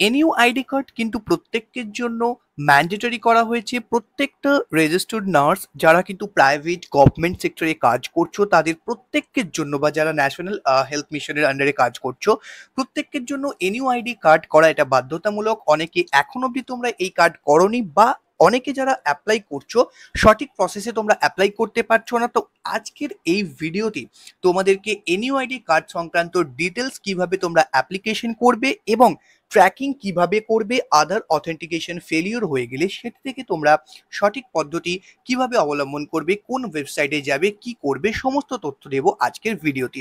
এনইউআইডি card কিন্তু প্রত্যেকের জন্য ম্যান্ডেটরি করা হয়েছে। প্রত্যেকটা রেজিস্টার্ড নার্স যারা কিন্তু প্রাইভেট গভর্নমেন্ট সেক্টরে কাজ করছো তাদের প্রত্যেকের জন্য, বা যারা ন্যাশনাল হেলথ মিশনের আন্ডারে কাজ করছো প্রত্যেকের জন্য এনইউআইডি কার্ড করা এটা বাধ্যতামূলক। অনেকে এখন অবধি তোমরা এই কার্ড করনি, বা অনেকে যারা অ্যাপ্লাই করছো সঠিক প্রসেসে তোমরা অ্যাপ্লাই করতে পারছো না। তো আজকের এই ভিডিওতে তোমাদেরকে এনইউআইডি কার্ড সংক্রান্ত ডিটেলস কিভাবে তোমরা অ্যাপ্লিকেশন করবে এবং ট্র্যাকিং কিভাবে করবে, আধার অথেন্টিকেশন ফেলিওর হয়ে গেলে সেটা থেকে তোমরা সঠিক পদ্ধতি কিভাবে অবলম্বন করবে, কোন ওয়েবসাইটে যাবে, কি করবে, সমস্ত তথ্য দেব আজকের ভিডিওতে।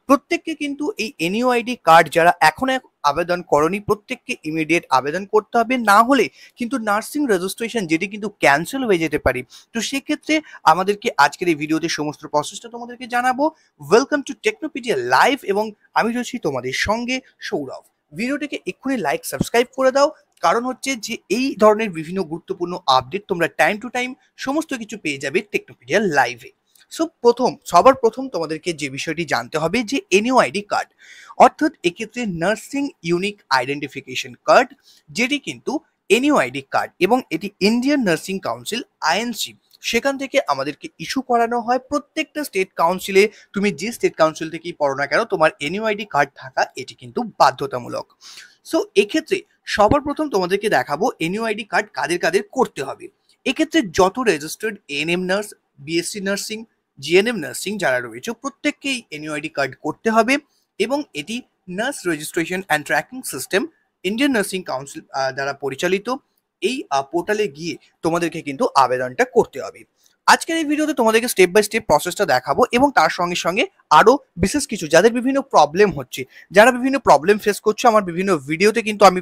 প্রত্যেককে কিন্তু এই এনইউআইডি কার্ড যারা এখন আবেদন করনি প্রত্যেককে ইমিডিয়েট আবেদন করতে হবে, না হলে কিন্তু নার্সিং রেজিস্ট্রেশন যেটি কিন্তু ক্যান্সেল হয়ে যেতে পারে। তো সেক্ষেত্রে আমাদেরকে আজকের এই ভিডিওতে সমস্ত প্রসেসটা তোমাদেরকে জানাবো। ওয়েলকাম টু টেকনোপিডিয়া লাইভ, এবং আমি রয়েছি তোমাদের সঙ্গে সৌরভ। ভিডিওটিকে এক্ষুনি লাইক সাবস্ক্রাইব করে দাও, কারণ হচ্ছে যে এই ধরনের বিভিন্ন গুরুত্বপূর্ণ আপডেট তোমরা টাইম টু টাইম সমস্ত কিছু পেয়ে যাবে টেকনোপিডিয়া লাইভে। সো সবার প্রথম তোমাদেরকে যে বিষয়টি জানতে হবে যে এনইউআইডি কার্ড, অর্থাৎ এক্ষেত্রে নার্সিং ইউনিক আইডেন্টিফিকেশন কার্ড, যেটি কিন্তু এনইউআইডি কার্ড এবং এটি ইন্ডিয়ান নার্সিং কাউন্সিল আইএনসি সেখান থেকে আমাদেরকে ইস্যু করানো হয়। প্রত্যেকটা স্টেট কাউন্সিলে তুমি যে স্টেট কাউন্সিল থেকেই পড়ো না কেন তোমার এনইউআইডি কার্ড থাকা এটি কিন্তু বাধ্যতামূলক। সো এক্ষেত্রে সবার প্রথম তোমাদেরকে দেখাবো এনইউআইডি কার্ড কাদের কাদের করতে হবে। এক্ষেত্রে যত registered ANM nurse, BSc nursing, GNM nursing যারা রয়েছে প্রত্যেককেই এনইউআইডি কার্ড করতে হবে, এবং এটি nurse registration and tracking system Indian nursing council দ্বারা পরিচালিত। এই পোর্টালে গিয়ে তোমাদেরকে কিন্তু আবেদনটা করতে হবে। আজকের এই ভিডিওতে তোমাদেরকে স্টেপ বাই স্টেপ প্রসেসটা দেখাবো, এবং তার সঙ্গে সঙ্গে আরো বিশেষ কিছু যাদের বিভিন্ন প্রবলেম হচ্ছে, যারা বিভিন্ন প্রবলেম ফেস করছে, আমার বিভিন্ন ভিডিওতে কিন্তু আমি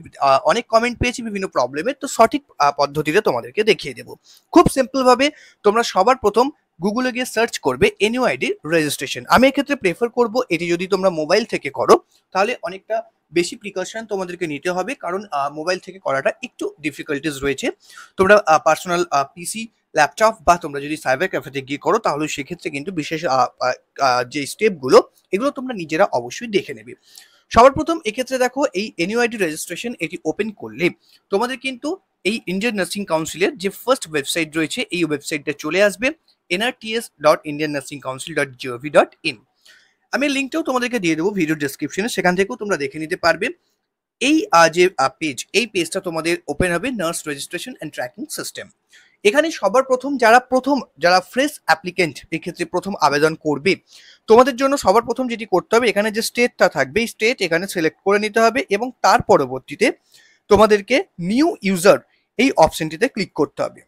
অনেক কমেন্ট পেয়েছি বিভিন্ন প্রবলেমের, তো সঠিক পদ্ধতিতে তোমাদেরকে দেখিয়ে দেবো। খুব সিম্পল ভাবে তোমরা সবার প্রথম গুগলে গিয়ে সার্চ করবে এনইউআইডি রেজিস্ট্রেশন। আমি এক্ষেত্রে প্রেফার করব এটি যদি তোমরা মোবাইল থেকে করো তাহলে অনেকটা বেশি প্রিকশন তোমাদেরকে নিতে হবে, কারণ মোবাইল থেকে করাটা একটু ডিফিকাল্টিস রয়েছে। তোমরা পার্সোনাল পিসি, ল্যাপটপ বা তোমরা যদি সাইবার ক্যাফেতে গিয়ে করো তাহলে সেক্ষেত্রে কিন্তু বিশেষ যে স্টেপগুলো এগুলো তোমরা নিজেরা অবশ্যই দেখে নেবে। সবার প্রথম এক্ষেত্রে দেখো এই এনইউআইডি রেজিস্ট্রেশন এটি ওপেন করলে তোমাদের কিন্তু এই ইন্ডিয়ান নার্সিং কাউন্সিলের যে ফার্স্ট ওয়েবসাইট রয়েছে এই ওয়েবসাইটটা চলে আসবে, nrts.indiannursingcouncil.gov.in। আমি লিঙ্কটাও তোমাদেরকে দিয়ে দেবো ভিডিও ডেসক্রিপশনে, সেখান থেকেও তোমরা দেখে নিতে পারবে। এই যে পেজ, এই পেজটা তোমাদের ওপেন হবে nurse registration and tracking system. এখানে সবার প্রথম যারা ফ্রেশ অ্যাপ্লিকেন্ট এক্ষেত্রে প্রথম আবেদন করবে তোমাদের জন্য সবার প্রথম যেটি করতে হবে এখানে যে স্টেটটা থাকবে এই স্টেট এখানে সিলেক্ট করে নিতে হবে, এবং তার পরবর্তীতে তোমাদেরকে নিউ ইউজার এই অপশনটিতে ক্লিক করতে হবে।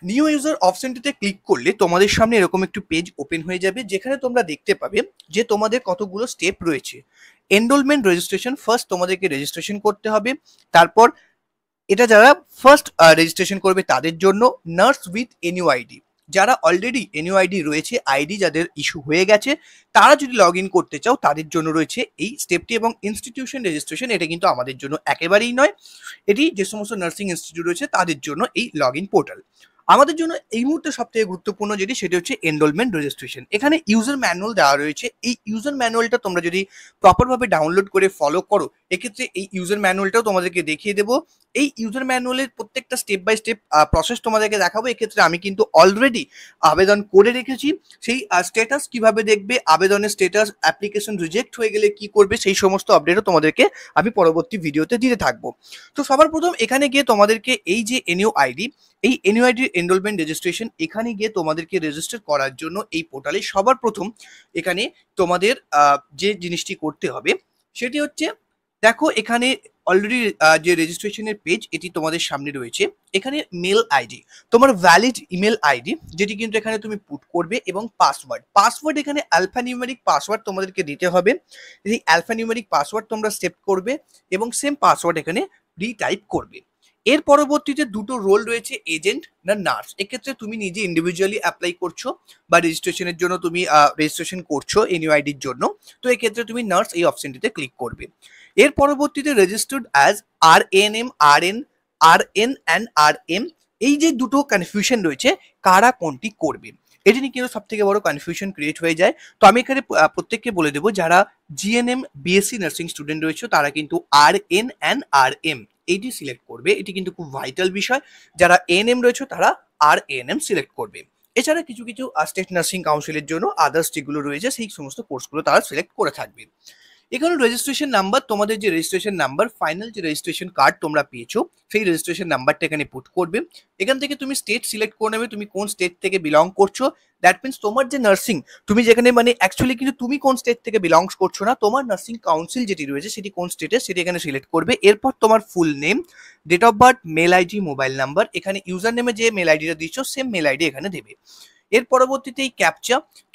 নিউ ইউজার অপশনটিতে ক্লিক করলে তোমাদের সামনে এরকম একটু পেজ ওপেন হয়ে যাবে, যেখানে তোমরা দেখতে পাবে যে তোমাদের কতগুলো স্টেপ রয়েছে। এনরোলমেন্ট রেজিস্ট্রেশন, ফার্স্ট তোমাদেরকে রেজিস্ট্রেশন করতে হবে। তারপর এটা যারা ফার্স্ট রেজিস্ট্রেশন করবে তাদের জন্য নার্স উইথ এনইউআইডি, যারা অলরেডি এনইউআইডি রয়েছে, আইডি যাদের ইস্যু হয়ে গেছে তারা যদি লগ ইন করতে চাও তাদের জন্য রয়েছে এই স্টেপটি। এবং ইনস্টিটিউশন রেজিস্ট্রেশন এটা কিন্তু আমাদের জন্য একেবারেই নয়, এটি যে সমস্ত নার্সিং ইনস্টিটিউট রয়েছে তাদের জন্য এই লগ ইন পোর্টাল। আমাদের জন্য এই মুহূর্তে সবথেকে গুরুত্বপূর্ণ যেটি সেটি হচ্ছে এনরোলমেন্ট রেজিস্ট্রেশন। এখানে ইউজার ম্যানুয়াল দেওয়া রয়েছে, এই ইউজার ম্যানুয়ালটা তোমরা যদি প্রপারভাবে ডাউনলোড করে ফলো করো এক্ষেত্রে এই ইউজার ম্যানুয়ালটাও তোমাদেরকে দেখিয়ে দেবো। এই ইউজার ম্যানুয়ালের প্রত্যেকটা স্টেপ বাই স্টেপ প্রসেস তোমাদেরকে দেখাবো। এক্ষেত্রে আমি কিন্তু অলরেডি আবেদন করে রেখেছি, সেই স্ট্যাটাস কিভাবে দেখবে, আবেদনের স্ট্যাটাস, অ্যাপ্লিকেশন রিজেক্ট হয়ে গেলে কি করবে, সেই সমস্ত আপডেটও তোমাদেরকে আমি পরবর্তী ভিডিওতে দিতে থাকবো। তো সবার প্রথম এখানে গিয়ে তোমাদেরকে এই যে এনইউআইডি, এই এনইউআইডি এনরোলমেন্ট রেজিস্ট্রেশন, এখানে গিয়ে তোমাদেরকে রেজিস্টার করার জন্য এই পোর্টালে সবার প্রথম এখানে তোমাদের যে জিনিসটি করতে হবে সেটি হচ্ছে, দেখো এখানে অলরেডি যে রেজিস্ট্রেশনের পেজ এটি তোমাদের সামনে রয়েছে। এখানে মেল আইডি, তোমার ভ্যালিড ইমেল আইডি যেটি কিন্তু এখানে তুমি পুট করবে, এবং পাসওয়ার্ড এখানে অ্যালফানিউমেরিক পাসওয়ার্ড তোমাদেরকে দিতে হবে। এই অ্যালফানিউমেরিক পাসওয়ার্ড তোমরা সেভ করবে এবং সেম পাসওয়ার্ড এখানে রিটাইপ করবে। এর পরবর্তীতে দুটো রোল রয়েছে, এজেন্ট না নার্স। এক্ষেত্রে তুমি নিজে ইন্ডিভিজুয়ালি অ্যাপ্লাই করছো বা রেজিস্ট্রেশনের জন্য তুমি রেজিস্ট্রেশন করছো এনইউআইডির জন্য, তো এক্ষেত্রে তুমি নার্স এই অপশনটিতে ক্লিক করবে। এর পরবর্তীতে registered as RNM, RN and RM, এই যে দুটো কনফিউশন রয়েছে কারা কোনটি করবে। এটি নিয়ে কিন্তু সব থেকে বড় কনফিউশন ক্রিয়েট হয়ে যায়। তো আমি এখানে প্রত্যেককে বলে দেবো, যারা জিএনএম বিএসসি নার্সিং স্টুডেন্ট রয়েছে তারা কিন্তু RN and RM eighty select করবে। এটি কিন্তু খুব ভাইটাল বিষয়। যারা এএনএম রয়েছে তারা RNM সিলেক্ট করবে। এছাড়া কিছু কিছু স্টেট নার্সিং কাউন্সিলের জন্য আদার্স যেগুলো রয়েছে সেই সমস্ত কোর্সগুলো তারা সিলেক্ট করে থাকবে। এখানে রেজিস্ট্রেশন নাম্বার, তোমাদের যে রেজিস্ট্রেশন নাম্বার, ফাইনাল যে রেজিস্ট্রেশন কার্ড তোমরা পেয়েছো সেই রেজিস্ট্রেশন নাম্বারটা এখানে পুট করবে। এখান থেকে তুমি স্টেট সিলেক্ট করে নেবে, তুমি কোন স্টেট থেকে বিলং করছো। দ্যাট মিনস তোমার যে নার্সিং, তুমি যেখানে মানে অ্যাকচুয়ালি কিন্তু তুমি কোন স্টেট থেকে বিলংস করছো না, তোমার নার্সিং কাউন্সিল যেটি রয়েছে সেটি কোন স্টেটে সেটি এখানে সিলেক্ট করবে। এরপর তোমার full name, date of birth, mail ID, mobile number, এখানে ইউজার নেমে যে মেল আইডিটা দিচ্ছ সেম মেল আইডি এখানে দেবে। এর পরবর্তীতে এই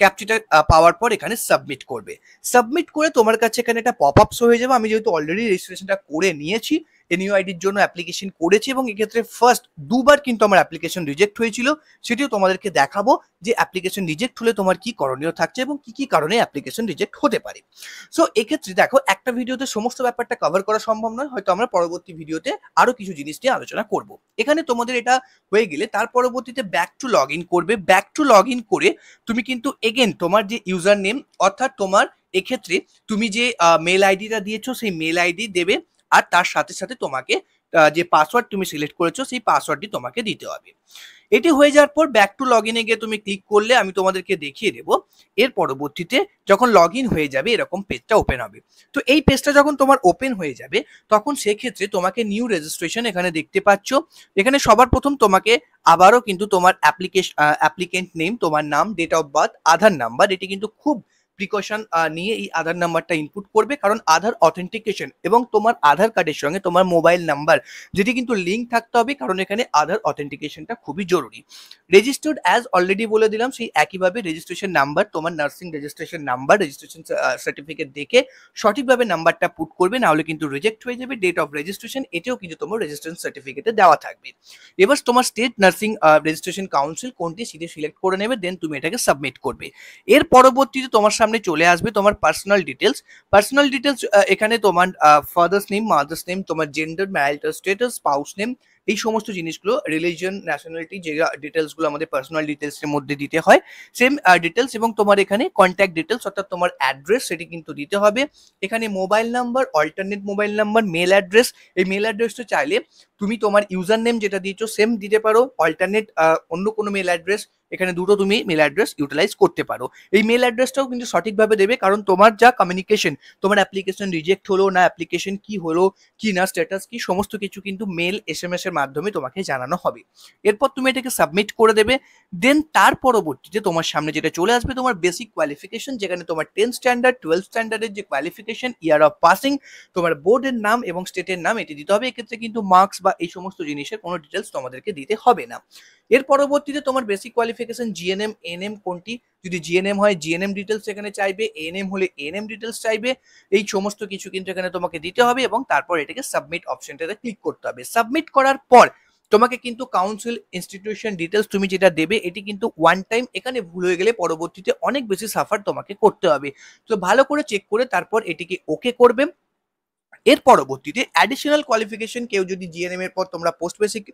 ক্যাপচাটা পাওয়ার পর এখানে সাবমিট করবে। সাবমিট করে তোমার কাছে এখানে একটা পপ আপ শো হয়ে যাবে। আমি যেহেতু অলরেডি রেজিস্ট্রেশনটা করে নিয়েছি, NUID-র জন্য অ্যাপ্লিকেশন করেছি এবং এক্ষেত্রে ফার্স্ট দুবার কিন্তু আমার অ্যাপ্লিকেশন রিজেক্ট হয়েছিল, সেটিও তোমাদেরকে দেখাবো যে অ্যাপ্লিকেশন রিজেক্ট হলে তোমার কি করণীয় থাকছে এবং কি কি কারণে অ্যাপ্লিকেশন রিজেক্ট হতে পারে। সো এক্ষেত্রে দেখো, একটা ভিডিওতে সমস্ত ব্যাপারটা কভার করা সম্ভব নয়, হয়তো আমরা পরবর্তী ভিডিওতে আরো কিছু জিনিস নিয়ে আলোচনা করব। এখানে তোমাদের এটা হয়ে গেলে তার পরবর্তীতে ব্যাক টু লগ ইন করবে। ব্যাক টু লগ ইন করে তুমি কিন্তু এগেন তোমার যে ইউজার নেম, অর্থাৎ তোমার এক্ষেত্রে তুমি যে মেল আইডিটা দিয়েছো সেই মেল আইডি দেবে, আর তার সাথে সাথে তোমাকে যে পাসওয়ার্ড তুমি সিলেক্ট করেছো সেই পাসওয়ার্ডটি তোমাকে দিতে হবে। এটি হয়ে যাওয়ার পর ব্যাক টু লগ ইনে গিয়ে তুমি ক্লিক করলে আমি তোমাদেরকে দেখিয়ে দেবো। এর পরবর্তীতে যখন লগ ইন হয়ে যাবে এরকম পেজটা ওপেন হবে। তো এই পেজটা যখন তোমার ওপেন হয়ে যাবে তখন সেক্ষেত্রে তোমাকে নিউ রেজিস্ট্রেশন এখানে দেখতে পাচ্ছ। এখানে সবার প্রথম তোমাকে আবারও কিন্তু তোমার অ্যাপ্লিকেন্ট নেম, তোমার নাম, date of birth, Aadhaar number, এটি কিন্তু খুব প্রিকশন নিয়ে এই আধার নাম্বারটা ইনপুট করবে, কারণ আধার অথেন্টিকেশন এবং তোমার আধার কার্ডের সঙ্গে তোমার মোবাইল নাম্বার যেটি কিন্তু লিঙ্ক থাকতে হবে, কারণ এখানে আধার অথেন্টিকেশনটা খুবই জরুরি। রেজিস্টার্ড অ্যাজ অলরেডি বলে দিলাম, সেই একইভাবে রেজিস্ট্রেশন নাম্বার, তোমার nursing registration number, registration certificate দেখে সঠিকভাবে নাম্বারটা পুট করবে, না হলে কিন্তু রিজেক্ট হয়ে যাবে। ডেট অফ রেজিস্ট্রেশন এটাও কিন্তু তোমার রেজিস্ট্রেশন সার্টিফিকেটে দেওয়া থাকবে। এবার তোমার স্টেট নার্সিং রেজিস্ট্রেশন কাউন্সিল কোনটি সেটি সিলেক্ট করে নেবে, দেন তুমি এটাকে সাবমিট করবে। এর পরবর্তীতে তোমার সামনে চলে আসবে তোমার পার্সোনাল ডিটেলস। পার্সোনাল ডিটেলস এখানে তোমার ফাদার্স নেম, মাদার্স নেম, তোমার gender, marital status, spouse name, এই সমস্ত জিনিসগুলো, রিলিজিয়ন, ন্যাশনালিটি, যে ডিটেলসগুলো আমাদের পার্সোনাল ডিটেলসের মধ্যে দিতে হয় সেম ডিটেলস, এবং তোমার এখানে কন্ট্যাক্ট ডিটেলস অর্থাৎ তোমার অ্যাড্রেস সেটি কিন্তু দিতে হবে। এখানে mobile number, alternate mobile number, mail address, এই মেল অ্যাড্রেসটা চাইলে তুমি তোমার ইউজার নেম যেটা দিয়েছো সেম দিতে পারো, অল্টারনেট অন্য কোনো মেল অ্যাড্রেস, এখানে দুটো তুমি মেল অ্যাড্রেস ইউটিলাইজ করতে পারো। এই মেল অ্যাড্রেসটাও কিন্তু সঠিকভাবে দেবে, কারণ তোমার যা কমিউনিকেশন, তোমার অ্যাপ্লিকেশন রিজেক্ট হলো না, অ্যাপ্লিকেশন কি হলো কি না, স্ট্যাটাস কি, সমস্ত কিছু কিন্তু মেল SMS এর মাধ্যমে তোমাকে জানানো হবে। এরপর তুমি এটাকে সাবমিট করে দেবে। দেন তার পরবর্তীতে তোমার সামনে যেটা চলে আসবে তোমার বেসিক কোয়ালিফিকেশন, যেখানে তোমার 10 স্ট্যান্ডার্ড, 12 স্ট্যান্ডার্ডের যে কোয়ালিফিকেশন, ইয়ার অফ পাসিং, তোমার বোর্ডের নাম এবং স্টেটের নাম এটি দিতে হবে। এক্ষেত্রে কিন্তু মার্কস বা এই সমস্ত জিনিসের কোনো ডিটেলস তোমাদেরকে দিতে হবে না। এর পরবর্তীতে তোমার বেসিক কোয়ালিফিকেশন GNM, NM কোনটি, যদি GNM হয় GNM ডিটেলস এখানে চাইবে, ANM হলে ANM ডিটেলস চাইবে, এই সমস্ত কিছু কিন্তু এখানে তোমাকে দিতে হবে এবং তারপর এটাকে সাবমিট অপশনটাতে ক্লিক করতে হবে। সাবমিট করার পর তোমাকে কিন্তু কাউন্সিল, ইনস্টিটিউশন ডিটেলস তুমি যেটা দেবে এটি কিন্তু ওয়ান টাইম, এখানে ভুল হয়ে গেলে পরবর্তীতে অনেক বেশি সাফার তোমাকে করতে হবে। তো ভালো করে চেক করে তারপর এটিকে ওকে করবে। এর পরবর্তীতে অ্যাডিশনাল কোয়ালিফিকেশন, কেউ যদি GNM এর পর তোমরা পোস্ট বেসিক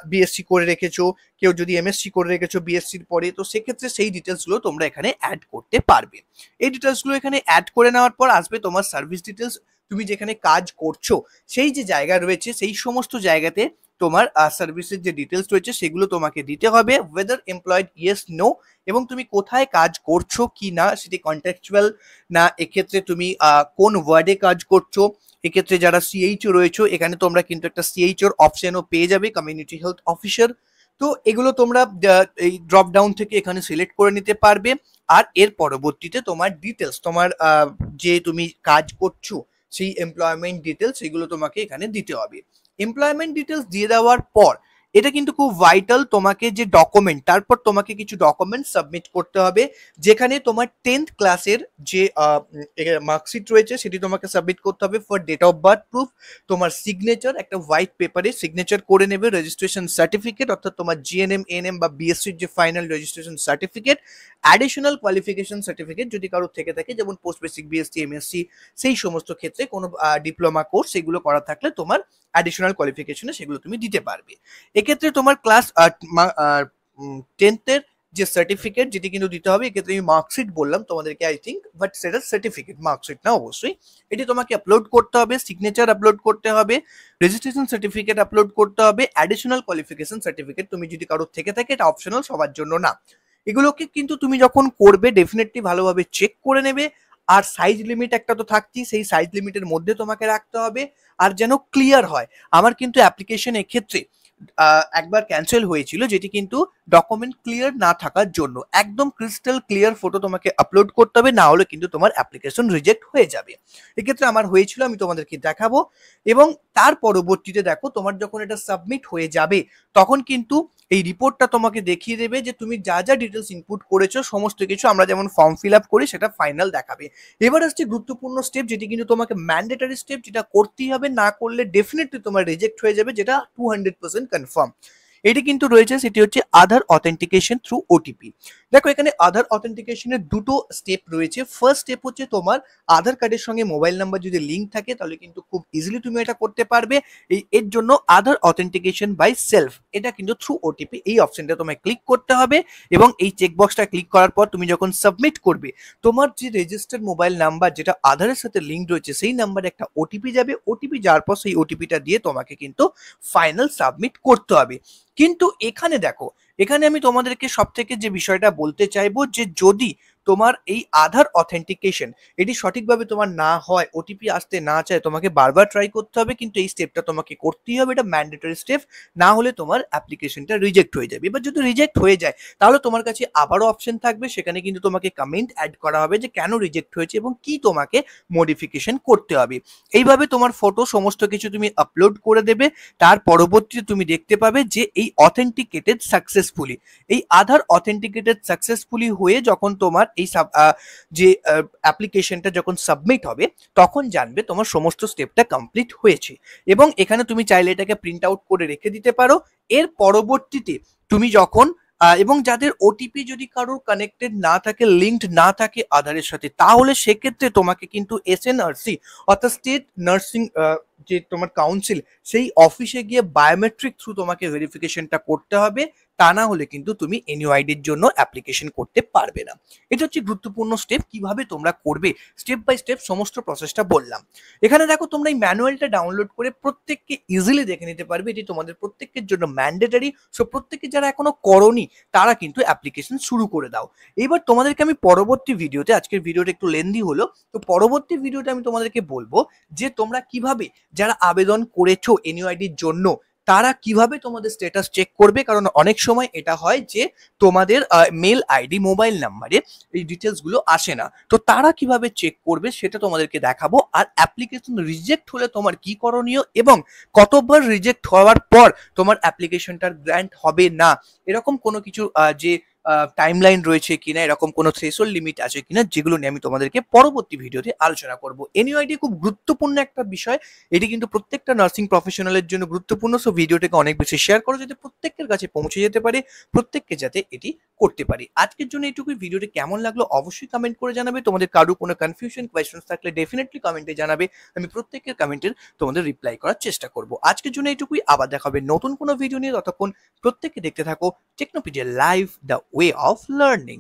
BSc করে রেখেছো, কেউ যদি MSc করে রেখেছো BScর পরে, তো সেক্ষেত্রে সেই ডিটেলসগুলো তোমরা এখানে অ্যাড করতে পারবে। এই ডিটেলসগুলো এখানে অ্যাড করে নেওয়ার পর আসবে তোমার সার্ভিস ডিটেলস, তুমি যেখানে কাজ করছো সেই যে জায়গা রয়েছে সেই সমস্ত জায়গাতে তোমার সার্ভিসের যে ডিটেলস রয়েছে সেগুলো তোমাকে দিতে হবে, ওয়েদার এমপ্লয়েড ইয়েস নো, এবং তুমি কোথায় কাজ করছো কি না, সেটি কন্ট্রাকচুয়াল না, এক্ষেত্রে তুমি কোন ওয়ার্ডে কাজ করছো। এক্ষেত্রে যারা CHO রয়েছে এখানে তোমরা কিন্তু একটা CHOর অপশনও পেয়ে যাবে, কমিউনিটি হেলথ অফিসার। তো এগুলো তোমরা এই ড্রপ ডাউন থেকে এখানে সিলেক্ট করে নিতে পারবে। আর এর পরবর্তীতে তোমার ডিটেলস, তোমার যে তুমি কাজ করছো সেই এমপ্লয়মেন্ট ডিটেলস এগুলো তোমাকে এখানে দিতে হবে। এমপ্লয়মেন্ট ডিটেলস দিয়ে দেওয়ার পর এটা কিন্তু খুব ভাইটাল, তোমাকে যে ডকুমেন্ট, তারপর তোমাকে কিছু ডকুমেন্ট সাবমিট করতে হবে, যেখানে তোমার 10th ক্লাসের যে মার্কশিট রয়েছে সেটি তোমাকে সাবমিট করতে হবে for date of birth proof, তোমার সিগনেচার একটা হোয়াইট পেপারে সিগনেচার করে নেবে, রেজিস্ট্রেশন সার্টিফিকেট অর্থাৎ তোমার GNM, NM বা BScর যে final registration certificate, additional qualification certificate যদি কারোর থেকে থাকে, যেমন পোস্ট বেসিক, BSc, MSc, সেই সমস্ত ক্ষেত্রে কোনো ডিপ্লোমা কোর্স সেগুলো করা থাকলে তোমার অ্যাডিশনাল কোয়ালিফিকেশনে সেগুলো তুমি দিতে পারবে। এক্ষেত্রে তোমার ক্লাস 10th এর যে সার্টিফিকেট যেটি কিন্তু দিতে হবে, এক্ষেত্রে আমি মার্কশিট বললাম তোমাদেরকে আই থিঙ্ক, বাট সেটা সার্টিফিকেট, মার্কশিট না অবশ্যই। এটি তোমাকে আপলোড করতে হবে, সিগনেচার আপলোড করতে হবে, রেজিস্ট্রেশন সার্টিফিকেট আপলোড করতে হবে, অ্যাডিশনাল কোয়ালিফিকেশন সার্টিফিকেট তুমি যদি কারোর থেকে থাকে, এটা অপশনাল, সবার জন্য না। এগুলোকে কিন্তু তুমি যখন করবে ডেফিনেটলি ভালোভাবে চেক করে নেবে। আর সাইজ লিমিট একটা তো থাকছেই, সেই সাইজ লিমিটের মধ্যে তোমাকে রাখতে হবে, আর যেন ক্লিয়ার হয়। আমার কিন্তু অ্যাপ্লিকেশন এক্ষেত্রে একবার ক্যান্সেল হয়েছিল, যেটি কিন্তু ডকুমেন্ট ক্লিয়ার না থাকার জন্য। একদম ক্রিস্টাল ক্লিয়ার ফটো তোমাকে আপলোড করতে হবে, না হলে কিন্তু তোমার অ্যাপ্লিকেশন রিজেক্ট হয়ে যাবে। এক্ষেত্রে আমার হয়েছিল, আমি তোমাদেরকে দেখাবো। এবং তার পরবর্তীতে দেখো, তোমার যখন এটা সাবমিট হয়ে যাবে, তখন কিন্তু এই রিপোর্টটা তোমাকে দেখিয়ে দেবে যে তুমি যা যা ডিটেলস ইনপুট করেছো সমস্ত কিছু, আমরা যেমন ফর্ম ফিল আপ করি সেটা ফাইনাল দেখাবে। এবার আসছে গুরুত্বপূর্ণ স্টেপ, যেটি কিন্তু তোমাকে ম্যান্ডেটরি স্টেপ, যেটা করতেই হবে, না করলে ডেফিনেটলি তোমার রিজেক্ট হয়ে যাবে, যেটা 200% কনফার্ম। এটি কিন্তু রয়েছে, সেটি হচ্ছে আধার অথেন্টিকেশন থ্রু ওটিপি। দেখো, এখানে আধার অথেন্টিকেশনের দুটো স্টেপ রয়েছে। ফার্স্ট স্টেপ হচ্ছে তোমার আধার কার্ডের সঙ্গে মোবাইল নাম্বার যদি লিঙ্ক থাকে, তাহলে কিন্তু খুব ইজিলি তুমি এটা করতে পারবে। এর জন্য আধার অথেন্টিকেশন বাই সেলফ, এটা কিন্তু থ্রু ওটিপি, এই অপশনটা তোমায় ক্লিক করতে হবে। এবং এই চেকবক্সটা ক্লিক করার পর তুমি যখন সাবমিট করবে, তোমার যে রেজিস্টার্ড মোবাইল নাম্বার যেটা আধারের সাথে লিঙ্ক রয়েছে, সেই নাম্বারে একটা ওটিপি যাবে। ওটিপি যাওয়ার পর সেই ওটিপিটা দিয়ে তোমাকে কিন্তু ফাইনাল সাবমিট করতে হবে। কিন্তু এখানে দেখো, এখানে আমি তোমাদেরকে সব থেকে যে বিষয়টা বলতে চাইবো, যে যদি তোমার এই আধার অথেন্টিকেশন এটি সঠিকভাবে তোমার না হয়, ওটিপি আসতে না চায়, তোমাকে বারবার ট্রাই করতে হবে, কিন্তু এই স্টেপটা তোমাকে করতেই হবে, এটা ম্যান্ডেটরি স্টেপ। না হলে তোমার অ্যাপ্লিকেশনটা রিজেক্ট হয়ে যাবে। এবার যদি রিজেক্ট হয়ে যায়, তাহলে তোমার কাছে আবারও অপশন থাকবে, সেখানে কিন্তু তোমাকে কমেন্ট অ্যাড করা হবে যে কেন রিজেক্ট হয়েছে এবং কি তোমাকে মডিফিকেশন করতে হবে। এইভাবে তোমার ফটো সমস্ত কিছু তুমি আপলোড করে দেবে। তার পরবর্তীতে তুমি দেখতে পাবে যে এই অথেন্টিকেটেড সাকসেসফুলি, এই আধার অথেন্টিকেটেড সাকসেসফুলি হয়ে যখন তোমার এই যে অ্যাপ্লিকেশনটা যখন সাবমিট হবে, তখন জানবে তোমার সমস্ত স্টেপটা কমপ্লিট হয়েছে। এবং এখানে তুমি চাইলে এটাকে প্রিন্ট আউট করে রেখে দিতে পারো। এর পরবর্তীতে তুমি যখন এবং যাদের ওটিপি যদি কারোর কানেক্টেড না থাকে, লিঙ্কড না থাকে আধারের সাথে, তাহলে সেক্ষেত্রে তোমাকে কিন্তু এসএনআরসি অর্থাৎ স্টেট নার্সিং যে তোমার কাউন্সিল, সেই অফিসে গিয়ে বায়োমেট্রিক থ্রু তোমাকে ভেরিফিকেশনটা করতে হবে। তা না হলে কিন্তু তুমি এনইউআইডির জন্য অ্যাপ্লিকেশন করতে পারবে না। এটা হচ্ছে গুরুত্বপূর্ণ স্টেপ, কিভাবে তোমরা করবে স্টেপ বাই স্টেপ সমস্ত প্রসেসটা বললাম। এখানে দেখো, তোমরা এই ম্যানুয়ালটা ডাউনলোড করে প্রত্যেককে ইজিলি দেখে নিতে পারবে। এটি তোমাদের প্রত্যেকের জন্য ম্যান্ডেটারি। সো প্রত্যেকে যারা এখনো করোনি, তারা কিন্তু অ্যাপ্লিকেশন শুরু করে দাও। এবার তোমাদেরকে আমি পরবর্তী ভিডিওতে, আজকের ভিডিওটা একটু লেন্দি হলো, তো পরবর্তী ভিডিওতে আমি তোমাদেরকে বলবো যে তোমরা কিভাবে, যারা আবেদন করেছো এনইউআইডির জন্য, তারা কিভাবে তোমাদের স্ট্যাটাস চেক করবে। কারণ অনেক সময় এটা হয় যে তোমাদের মেল আইডি, মোবাইল নাম্বারে এই ডিটেলস গুলো আসে না, তো তারা কিভাবে চেক করবে সেটা তোমাদেরকে দেখাবো। আর অ্যাপ্লিকেশন রিজেক্ট হলে তোমার কি করণীয়, এবং কতবার রিজেক্ট হওয়ার পর তোমার অ্যাপ্লিকেশনটার গ্র্যান্ট হবে না, এরকম কোনো কিছু যে টাইমলাইন রয়েছে কিনা, এরকম কোনো থ্রেশহোল্ড লিমিট আছে কিনা, যেগুলো নিয়ে আমি তোমাদেরকে পরবর্তী ভিডিওতে আলোচনা করব। এনইউআইডি খুব গুরুত্বপূর্ণ একটা বিষয়, এটি কিন্তু প্রত্যেকটা নার্সিং প্রফেশনালের জন্য গুরুত্বপূর্ণ। সো ভিডিওটাকে অনেক বেশি শেয়ার করো, যাতে প্রত্যেকের কাছে পৌঁছে যেতে পারে, প্রত্যেককে যাতে এটি করতে পারি। আজকের জন্য এইটুকুই। ভিডিওটি কেমন লাগলো অবশ্যই কমেন্ট করে জানাবে। তোমাদের কারো কোনো কনফিউশন, কোয়েশ্চেন্স থাকলে ডেফিনেটলি কমেন্টে জানাবে। আমি প্রত্যেকের কমেন্টের তোমাদের রিপ্লাই করার চেষ্টা করব। আজকের জন্য এইটুকুই, আবার দেখা হবে নতুন কোনো ভিডিও নিয়ে। ততক্ষণ প্রত্যেককে দেখতে থাকো Technopedia live, the way of learning.